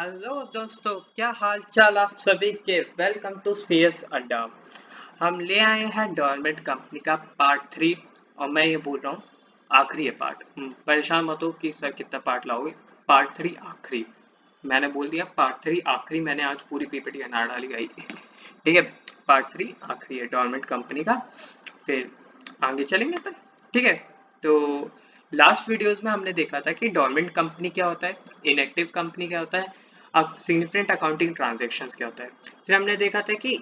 Hello दोस्तों, क्या हाल चाल आप सभी के। वेलकम टू सीएस अड्डा। हम ले आए हैं डोरमेंट कंपनी का पार्ट 3। और मैं ये बोल रहा हूँ आखिरी है पार्ट। परेशान मत हो कि सर कितना पार्ट लाओगे। पार्ट 3 आखिरी। मैंने बोल दिया पार्ट 3 आखिरी। मैंने आज पूरी पीपीटी बना डाली गई। ठीक है। पार्ट 3 आखिरी है डोरमेंट कंपनी का। फिर आगे चलेंगे अपन। ठीक है। तो लास्ट वीडियोस में हमने देखा था कि डोरमेंट कंपनी क्या होता है, इनएक्टिव कंपनी क्या होता है, अब सिग्निफिकेंट अकाउंटिंग ट्रांजैक्शंस क्या होता है। फिर हमने देखा था कि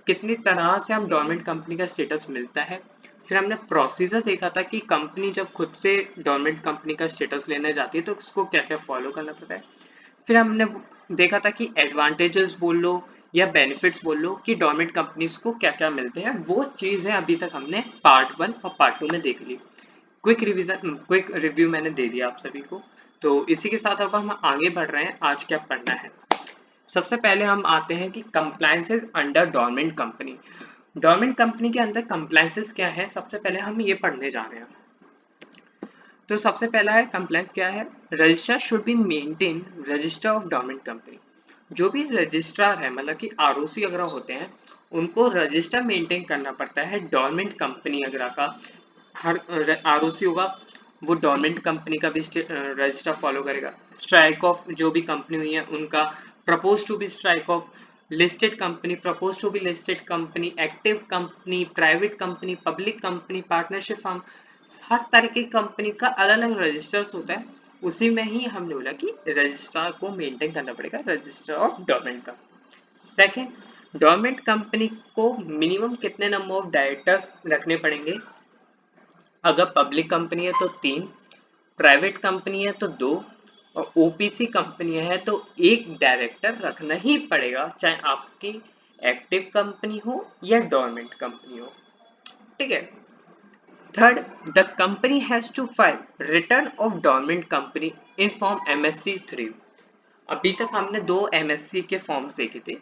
कितनी तरह से हम डोरमेंट कंपनी का स्टेटस मिलता है। फिर हमने प्रोसीजर देखा था कि कंपनी जब खुद से डोरमेंट कंपनी का स्टेटस लेने जाती है तो उसको क्या क्या फॉलो करना पड़ता है। फिर हमने देखा था कि एडवांटेजेस बोल लो या बेनिफिट्स बोल लो कि डोरमेंट कंपनीज को क्या क्या मिलते हैं। वो चीज़ें अभी तक हमने पार्ट 1 और पार्ट 2 में देख ली। क्विक रिव्यू मैंने दे दिया आप सभी को। तो इसी के साथ अब हम आगे बढ़ रहे हैं। आज क्या पढ़ना है। सबसे पहले हम आते हैं कि compliances under dormant company. Dormant company के अंदर कंप्लायंसेस क्या है, सबसे पहले हम ये पढ़ने जा रहे हैं। तो सबसे पहला है कंप्लायंस क्या है। Register should be maintain register of dormant company. जो भी रजिस्ट्रार है मतलब कि आरओसी वगैरह होते हैं, उनको रजिस्टर मेंटेन करना पड़ता है डोरमेंट कंपनी वगैरह का। हर आरओसी होगा वो डोरमेंट कंपनी का भी रजिस्टर फॉलो करेगा। स्ट्राइक ऑफ जो भी कंपनी हुई है उनका, propose to be strike off listed company, propose to be listed company, active company, private company, public company, partnership firm, हर तरह की कंपनी का अलग अलग रजिस्टर्स होता है। उसी में ही हमने बोला कि रजिस्ट्रार को मेंटेन करना पड़ेगा रजिस्टर ऑफ डोरमेंट का। सेकेंड, डोरमेंट कंपनी को मिनिमम कितने नंबर ऑफ डायरेक्टर्स रखने पड़ेंगे। अगर पब्लिक कंपनी है तो 3, प्राइवेट कंपनी है तो 2, और ओपीसी कंपनी है तो एक डायरेक्टर रखना ही पड़ेगा, चाहे आपकी एक्टिव कंपनी हो या डोरमेंट कंपनी हो। ठीक है। Third, the company has to file return of dormant company in form MSC 3। अभी तक हमने दो MSC के फॉर्म्स देखे थे,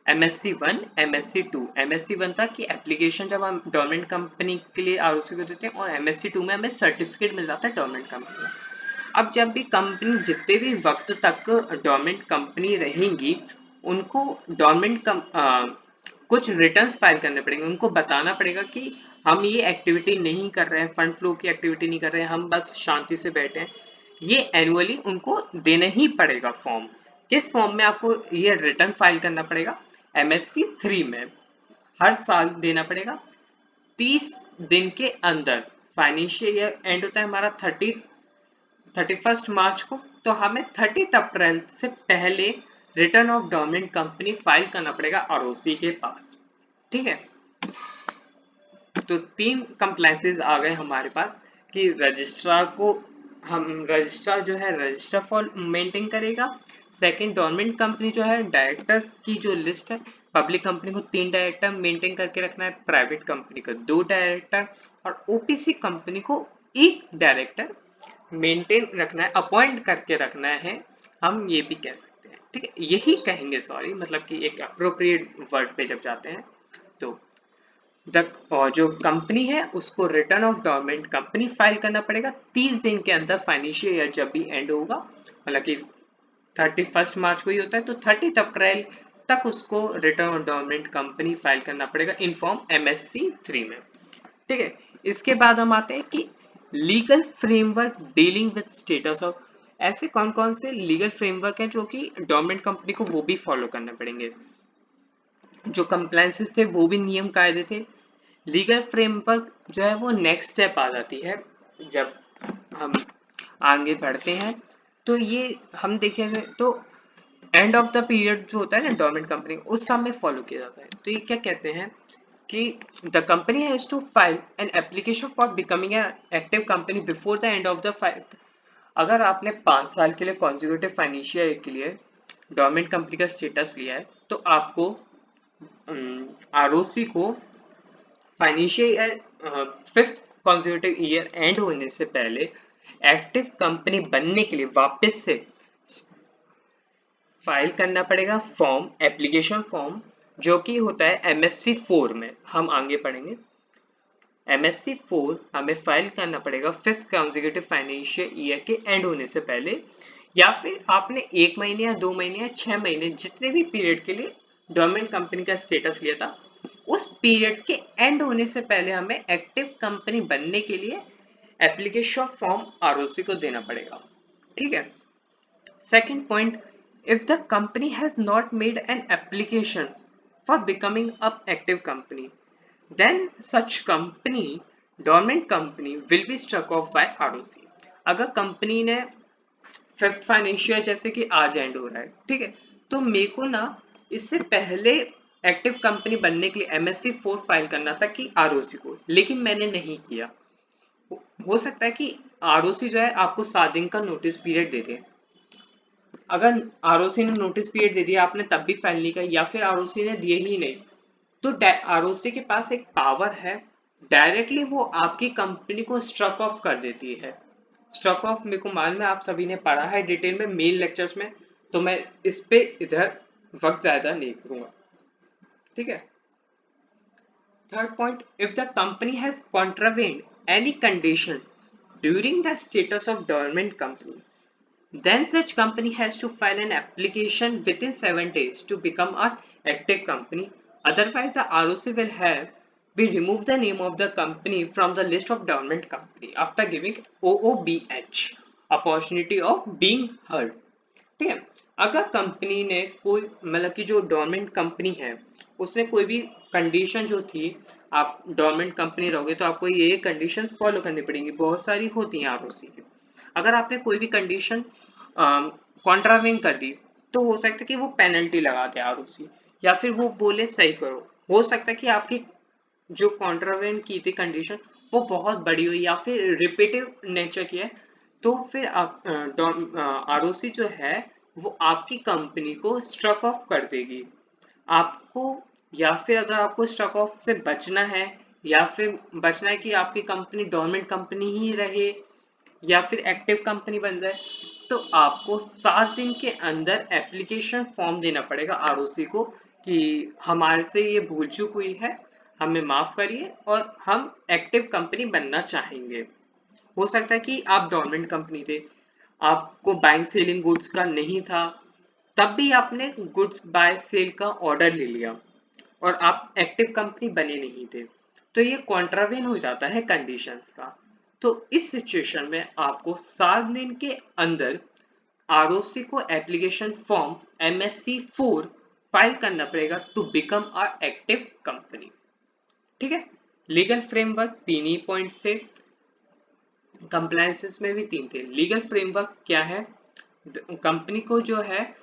MSC 1, MSC 2। MSC 1 था कि एप्लीकेशन जब हम डोरमेंट कंपनी के लिए आरओसी को देते हैं, और MSC 2 में हमें सर्टिफिकेट मिल जाता है डोरमेंट कंपनी का। अब जब भी कंपनी जितने भी वक्त तक डोरमेंट कंपनी रहेंगी, उनको डोरमेंट कुछ रिटर्न्स फाइल करने पड़ेंगे। उनको बताना पड़ेगा कि हम ये एक्टिविटी नहीं कर रहे हैं, फंड फ्लो की एक्टिविटी नहीं कर रहे हैं, हम बस शांति से बैठे हैं। ये एनुअली उनको देना ही पड़ेगा फॉर्म। किस फॉर्म में आपको ये रिटर्न फाइल करना पड़ेगा, MSC 3 में हर साल देना पड़ेगा 30 दिन के अंदर। फाइनेंशियल ईयर एंड होता है हमारा 31 मार्च को, तो हमें 30 अप्रैल से पहले return of dormant company file करना पड़ेगा आरओसी के पास। ठीक है। तो 3 कंप्लायंसेस आ गए हमारे पास कि रजिस्ट्रार को, हम रजिस्ट्रार जो है रजिस्टर फॉर मेंटेन करेगा। सेकंड, डोरमेंट कंपनी जो है डायरेक्टर्स की जो लिस्ट है, पब्लिक कंपनी को 3 डायरेक्टर मेंटेन करके रखना है, प्राइवेट कंपनी को 2 डायरेक्टर, और ओपीसी कंपनी को 1 डायरेक्टर मेंटेन रखना है, अपॉइंट करके रखना है। हम ये भी कह सकते हैं। ठीक है, यही कहेंगे, सॉरी, मतलब कि एक अप्रोप्रिएट वर्ड पे जब जाते हैं तो और जो कंपनी है उसको return of dormant company file करना पड़ेगा 30 दिन के अंदर। फाइनेंशियल ईयर जब भी एंड होगा, मतलब कि 31 मार्च को ही होता है, तो 30 अप्रैल तक उसको return of dormant company file करना पड़ेगा इन फॉर्म MSC 3 में। ठीक है। इसके बाद हम आते हैं कि legal framework dealing with status of. ऐसे कौन कौन से लीगल फ्रेमवर्क हैं जो कि डोरमेंट कंपनी को वो भी फॉलो करने पड़ेंगे। जो कंप्लायंसेस थे वो भी नियम कायदे थे। लीगल फ्रेमवर्क जो है वो नेक्स्ट स्टेप आ जाती है जब हम आगे बढ़ते हैं। तो ये हम देखेंगे तो एंड ऑफ द पीरियड जो होता है ना डोरमेंट कंपनी, उस समय फॉलो किया जाता है। तो ये क्या कहते हैं कि the company has to file an application for becoming an active company before the end of the file. अगर आपने 5 साल के लिए कॉन्जिक्यूटिव फाइनेंशियल ईयर के लिए डोरमेंट कंपनी का स्टेटस लिया है, तो आपको आरओसी को financial year 5th consecutive year and होने से पहले एक्टिव कंपनी बनने के लिए वापस से फाइल करना पड़ेगा फॉर्म, एप्लीकेशन फॉर्म, जो कि होता है MSC 4 में। हम आगे पढ़ेंगे। MSC 4 हमें फाइल करना पड़ेगा 5th कॉन्जिक्यूटिव फाइनेंशियल ईयर के एंड होने से पहले। या फिर आपने 1 महीने या 2 महीने या 6 महीने जितने भी पीरियड के लिए डोरमेंट कंपनी का स्टेटस लिया था, उस पीरियड के एंड होने से पहले हमें एक्टिव कंपनी बनने के लिए एप्लीकेशन फॉर्म आरओसी को देना पड़ेगा। ठीक है। Second point, if the company has not made an application for becoming an active company, then such company, dormant company, will be struck off by ROC. अगर company ने फिफ्थ फाइनेंशियल जैसे कि आज एंड हो रहा है, ठीक है, तो मेरे को ना इससे पहले एक्टिव कंपनी बनने के लिए MSC4 फाइल करना था कि ROC को, लेकिन मैंने नहीं किया। हो सकता है कि ROC जो है आपको 7 दिन का नोटिस पीरियड दे दे। अगर आरओसी ने नोटिस पीरियड दे दिया, आपने तब भी फाइल नहीं किया, या फिर आरओसी ने दिए ही नहीं, तो आरओसी के पास एक पावर है, डायरेक्टली वो आपकी कंपनी को स्ट्रक ऑफ कर देती है। स्ट्रक ऑफ मेरे को मालूम है, आप सभी ने पढ़ा है डिटेल में मेल लेक्चर्स में, तो मैं इस पे इधर वक्त ज्यादा नहीं करूंगा। ठीक है। Third point, if the company has contravened any condition during the status of dormant company, then such company has to file an application within 7 days to become an active company. Otherwise, the ROC will have we remove the name of the company from the list of dormant company after giving OOBH opportunity of being heard. ठीक है। अगर company ने कोई मतलब कि जो dormant company है उसने कोई भी कंडीशन जो थी, आप डोरमेंट कंपनी रहोगे तो आपको ये कंडीशंस फॉलो करनी पड़ेंगी, बहुत सारी होती हैं आरओसी की। अगर आपने कोई भी कंडीशन कॉन्ट्रावेंग कर दी तो हो सकता है कि वो पेनल्टी लगा दे आरओसी, या फिर वो बोले सही करो। हो सकता है कि आपकी जो कॉन्ट्रावेंट की थी कंडीशन वो बहुत बड़ी हुई या फिर रिपीटिव नेचर की है, तो फिर आप आरओसी जो है वो आपकी कंपनी को स्ट्रक ऑफ कर देगी आपको। या फिर अगर आपको स्ट्रक ऑफ से बचना है, या फिर बचना है कि आपकी कंपनी डोरमेंट कंपनी ही रहे या फिर एक्टिव कंपनी बन जाए, तो आपको 7 दिन के अंदर एप्लीकेशन फॉर्म देना पड़ेगा आरओसी को कि हमारे से ये भूल चूक हुई है, हमें माफ करिए और हम एक्टिव कंपनी बनना चाहेंगे। हो सकता है कि आप डोरमेंट कंपनी थे, आपको बाइंग सेलिंग गुड्स का नहीं था, तब भी आपने गुड्स बाय सेल का ऑर्डर ले लिया और आप एक्टिव कंपनी बने नहीं थे, तो ये कॉन्ट्रावेन हो जाता है कंडीशंस का। तो इस सिचुएशन में आपको 7 दिन के अंदर आरओसी को एप्लीकेशन फॉर्म MSC4 फाइल करना पड़ेगा to become a active company. ठीक है। लीगल फ्रेमवर्क 3 ही पॉइंट से, कंप्लायंसेस में भी 3 थे। लीगल फ्रेमवर्क क्या है, कंपनी को जो है,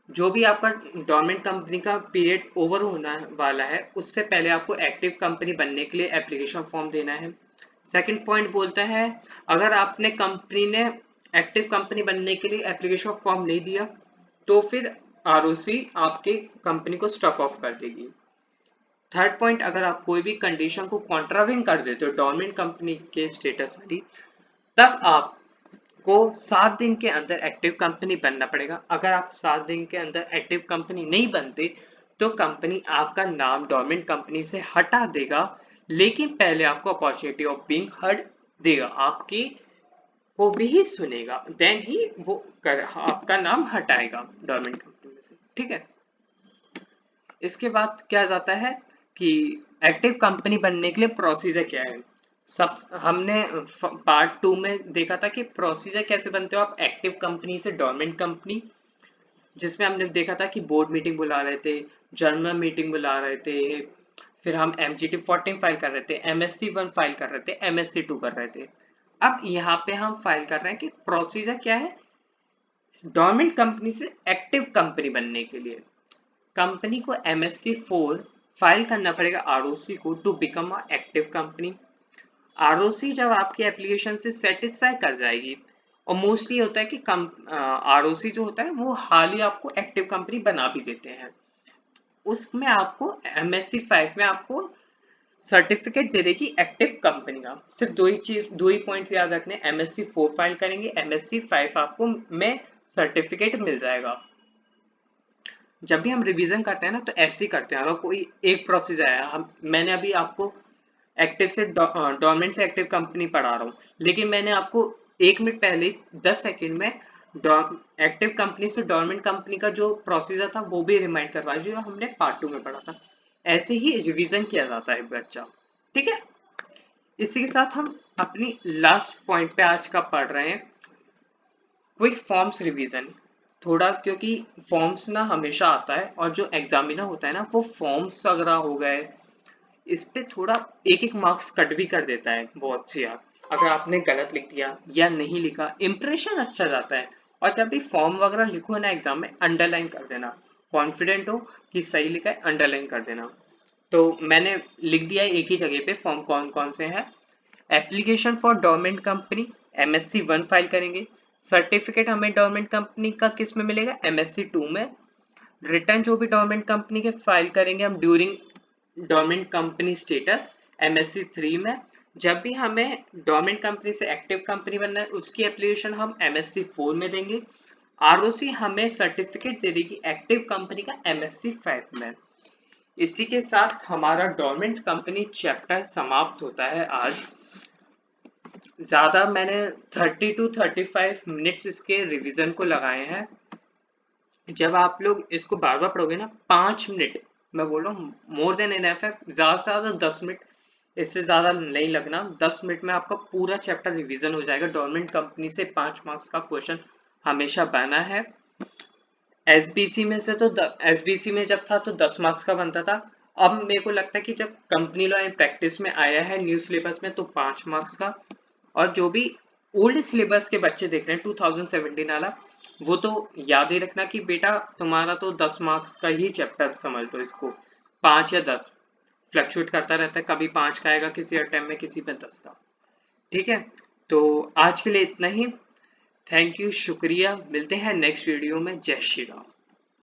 जो भी आपका डोरमेंट कंपनी का पीरियड ओवर होना वाला है उससे पहले आपको एक्टिव कंपनी बनने के लिए एप्लीकेशन फॉर्म देना है। सेकंड पॉइंट बोलता है, अगर आपने कंपनी ने एक्टिव कंपनी बनने के लिए एप्लीकेशन फॉर्म नहीं दिया तो फिर आरओसी आपके कंपनी को स्टॉप ऑफ कर देगी। थर्ड पॉइंट, अगर आप कोई भी कंडीशन को कॉन्ट्रावेंट कर देते हो डोरमेंट कंपनी के स्टेटस वाली, तब आपको 7 दिन के अंदर एक्टिव कंपनी बनना पड़ेगा। अगर आप 7 दिन के अंदर एक्टिव कंपनी नहीं बनते तो कंपनी आपका नाम डोरमेंट कंपनी से हटा देगा, लेकिन पहले आपको अपॉर्चुनिटी ऑफ बीइंग हर्ड देगा, आपकी को भी सुनेगा, देन ही वो आपका नाम हटाएगा डोरमेंट कंपनी में से। ठीक है। इसके बाद क्या जाता है कि एक्टिव कंपनी बनने के लिए प्रोसीजर क्या है। सब हमने पार्ट 2 में देखा था कि प्रोसीजर कैसे बनते हो आप एक्टिव कंपनी से डोरमेंट कंपनी, जिसमें हमने देखा था कि बोर्ड मीटिंग बुला रहे थे, जर्नल मीटिंग बुला रहे थे, फिर हम MGT14 फाइल कर रहे थे, MSC1 फाइल कर रहे थे, MSC2 कर रहे थे। अब यहाँ पे हम फाइल कर रहे हैं कि प्रोसीजर क्या है डोरमेंट कंपनी से एक्टिव कंपनी बनने के लिए। कंपनी को MSC4 फाइल करना पड़ेगा आरओसी को to become a active company. ROC जब आपकी एप्लीकेशन से सेटिस्फाई कर जाएगी, और मोस्टली होता है कि आरओसी जो होता है वो हाल ही आपको एक्टिव कंपनी बना भी देते हैं, उसमें आपको MSC5 में आपको सर्टिफिकेट दे देगी एक्टिव कंपनी का। सिर्फ दो ही पॉइंट्स याद रखने, MSC4 फाइल करेंगे, MSC5 आपको में सर्टिफिकेट मिल जाएगा। जब भी हम रिवीजन करते हैं ना तो ऐसे ही करते हैं, अगर कोई एक प्रोसीजर है, मैंने अभी आपको एक्टिव से डोरमेंट से एक्टिव कंपनी पढ़ा रहा हूँ, लेकिन मैंने आपको 1 मिनट पहले 10 सेकंड में एक्टिव कंपनी से डोरमेंट कंपनी का जो प्रोसीजर था वो भी रिमाइंड करवा जो हमने पार्ट 2 में पढ़ा था। ऐसे ही रिवीजन किया जाता है बच्चा। ठीक है, इसी के साथ हम अपनी लास्ट पॉइंट पे आज का पढ़ रहे हैं, क्विक फॉर्म्स रिवीजन। थोड़ा क्योंकि फॉर्म्स ना हमेशा आता है और जो एग्जामिनर होता है ना वो फॉर्म्स वगैरह हो गए इस पे थोड़ा एक एक मार्क्स कट भी कर देता है बहुत सी यार। अगर आपने गलत लिख दिया या नहीं लिखा इंप्रेशन अच्छा जाता है। और जब भी फॉर्म वगैरह लिखो ना एग्जाम में अंडरलाइन कर देना, कॉन्फिडेंट हो कि सही लिखा है अंडरलाइन कर देना। तो मैंने लिख दिया है एक ही जगह पे फॉर्म कौन कौन से हैं। Application for government company MSc 1 file करेंगे। सर्टिफिकेट हमें गवर्नमेंट कंपनी का किस में मिलेगा, MSc 2 में। रिटर्न जो भी गवर्नमेंट कंपनी के फाइल करेंगे हम during government company status MSc 3 में। जब भी हमें गवर्नमेंट कंपनी से एक्टिव कंपनी बनना है उसकी एप्लीकेशन हम MSc 4 में देंगे। ROC हमें सर्टिफिकेट दे देगी एक्टिव कंपनी का MSc 5 में। इसी के साथ हमारा गवर्नमेंट कंपनी चैप्टर समाप्त होता है आज। ज्यादा मैंने 30 to 35 मिनट्स इसके रिवीजन को लगाए हैं। जब आप लोग इसको बार बार पढ़ोगे ना 5 मिनट, मैं बोल रहा हूँ मोर देन इनफ है, ज्यादा से ज्यादा 10 मिनट, इससे ज्यादा नहीं लगना। 10 मिनट में आपका पूरा चैप्टर रिवीजन हो जाएगा। गवर्नमेंट कंपनी से 5 मार्क्स का क्वेश्चन हमेशा बना है। एसबीसी में से तो एसबीसी में जब था तो 10 मार्क्स का बनता था। अब मेरे को लगता है कि जब कंपनी लॉ एंड प्रैक्टिस में आया है न्यू सिलेबस में तो 5 मार्क्स का। और जो भी ओल्ड सिलेबस के बच्चे देख रहे हैं 2017 वाला, वो तो याद ही रखना कि बेटा तुम्हारा तो 10 मार्क्स का ही चैप्टर समझ लो इसको, 5 या 10 फ्लक्चुएट करता रहता है, कभी 5 का आएगा किसी अटेम्प्ट में, किसी में 10 का। ठीक है, तो आज के लिए इतना ही। थैंक यू, शुक्रिया, मिलते हैं नेक्स्ट वीडियो में। जय श्री राम।